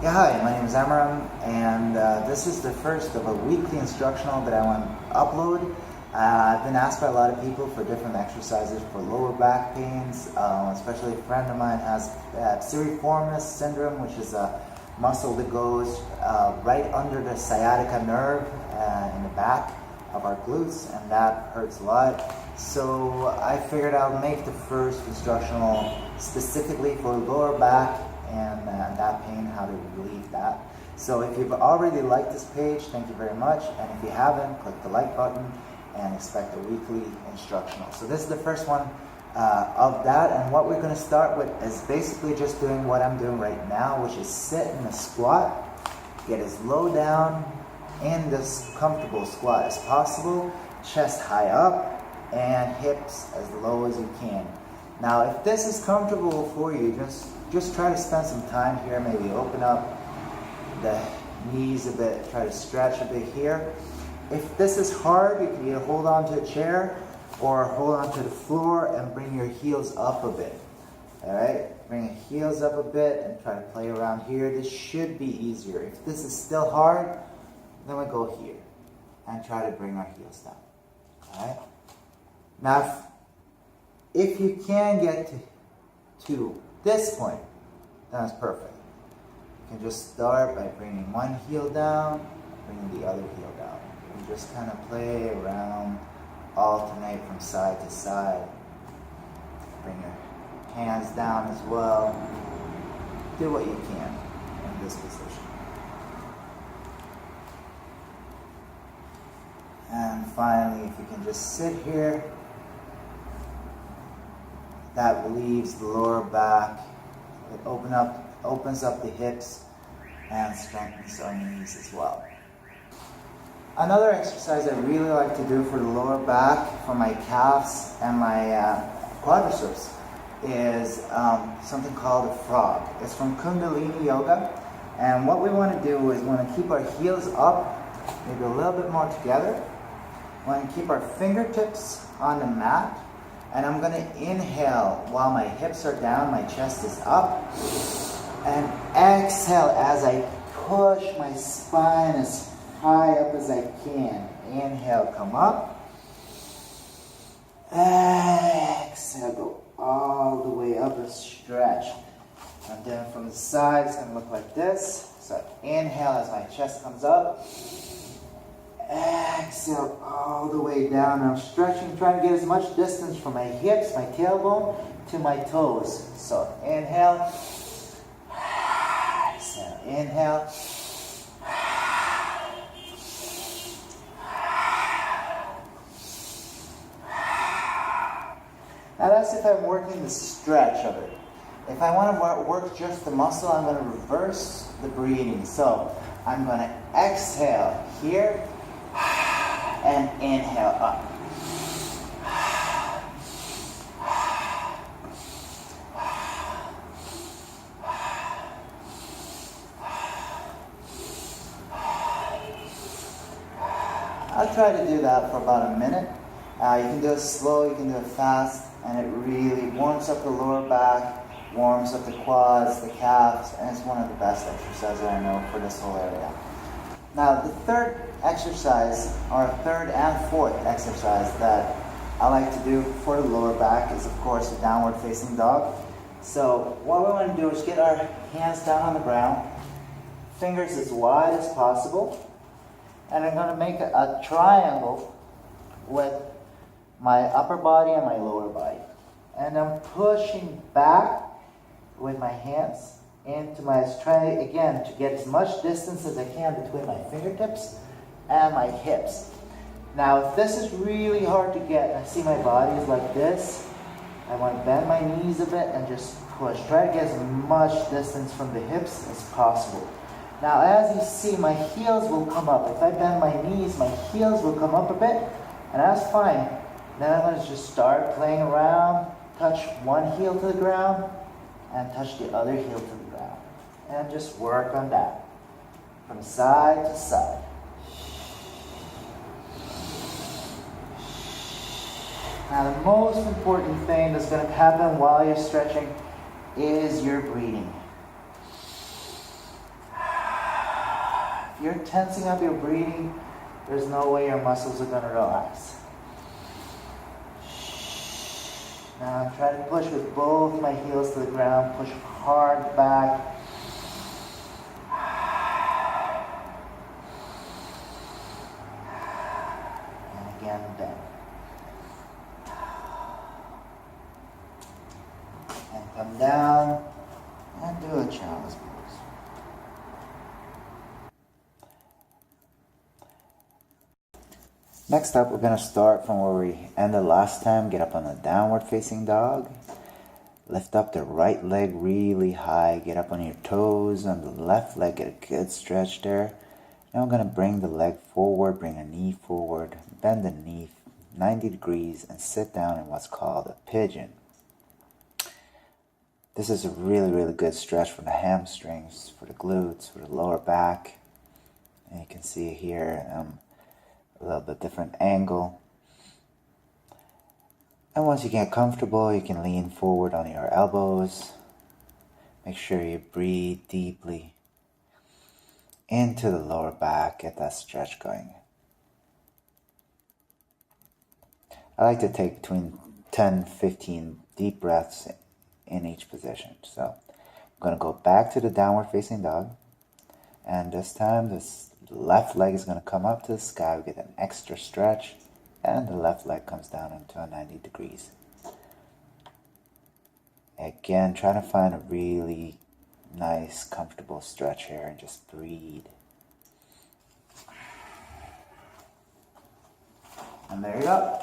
Yeah, hi, my name is Amram, and this is the first of a weekly instructional that I want to upload. I've been asked by a lot of people for different exercises for lower back pains, especially a friend of mine has piriformis syndrome, which is a muscle that goes right under the sciatica nerve in the back of our glutes, and that hurts a lot. So I figured I'll make the first instructional specifically for lower back and that pain, how to relieve that. So if you've already liked this page, thank you very much. And if you haven't, click the like button and expect a weekly instructional. So this is the first one of that. And what we're going to start with is basically just doing what I'm doing right now, which is sit in a squat, get as low down in this comfortable squat as possible, chest high up, and hips as low as you can. Now, if this is comfortable for you, just try to spend some time here. Maybe open up the knees a bit, try to stretch a bit here. If this is hard, you can either hold on to a chair or hold on to the floor and bring your heels up a bit. All right, bring your heels up a bit and try to play around here. This should be easier. If this is still hard, then we go here and try to bring our heels down. All right. Now, if you can get to this point, that's perfect. You can just start by bringing one heel down, bringing the other heel down. And just kind of play around, alternate from side to side. Bring your hands down as well. Do what you can in this position. And finally, if you can just sit here, that relieves the lower back. It opens up the hips and strengthens our knees as well. Another exercise I really like to do for the lower back, for my calves and my quadriceps, is something called a frog. It's from Kundalini Yoga, and what we want to do is we want to keep our heels up, maybe a little bit more together. We want to keep our fingertips on the mat. And I'm going to inhale while my hips are down, my chest is up. And exhale as I push my spine as high up as I can. Inhale, come up. Exhale, go all the way up and stretch. And then from the side, it's going to look like this. So inhale as my chest comes up. Exhale all the way down. I'm stretching, trying to get as much distance from my hips, my tailbone, to my toes. So inhale. Exhale. Inhale. Now that's if I'm working the stretch of it. If I want to work just the muscle, I'm going to reverse the breathing. So I'm going to exhale here. And inhale up. I'll try to do that for about a minute. You can do it slow, you can do it fast, and it really warms up the lower back, warms up the quads, the calves, and it's one of the best exercises I know for this whole area. Now, the third exercise, or third and fourth exercise that I like to do for the lower back is, of course, a downward facing dog. So what we want to do is get our hands down on the ground, fingers as wide as possible, and I'm going to make a triangle with my upper body and my lower body. And I'm pushing back with my hands into my, trying again to get as much distance as I can between my fingertips and my hips. Now, if this is really hard to get, I see my body is like this, I want to bend my knees a bit and just push. Try to get as much distance from the hips as possible. Now, as you see, my heels will come up. If I bend my knees, my heels will come up a bit, and that's fine. Then I'm going to just start playing around, touch one heel to the ground, and touch the other heel to the ground. And just work on that from side to side. Now, the most important thing that's going to happen while you're stretching is your breathing. you're tensing up your breathing, there's no way your muscles are going to relax. Now try to push with both my heels to the ground. Push hard back. And again, bend. And come down and do a child's pose. Next up, we're going to start from where we ended last time. Get up on a downward facing dog. Lift up the right leg really high. Get up on your toes. On the left leg, get a good stretch there. Now I'm going to bring the leg forward, bring a knee forward, bend the knee 90 degrees and sit down in what's called a pigeon. This is a really, really good stretch for the hamstrings, for the glutes, for the lower back. And you can see here a little bit different angle. And once you get comfortable, you can lean forward on your elbows. Make sure you breathe deeply into the lower back, get that stretch going. I like to take between 10-15 deep breaths in each position. So I'm going to go back to the downward facing dog, and this time this left leg is going to come up to the sky. We get an extra stretch, and the left leg comes down into a 90 degrees. Again, try to find a really nice, comfortable stretch here and just breathe. And there you go.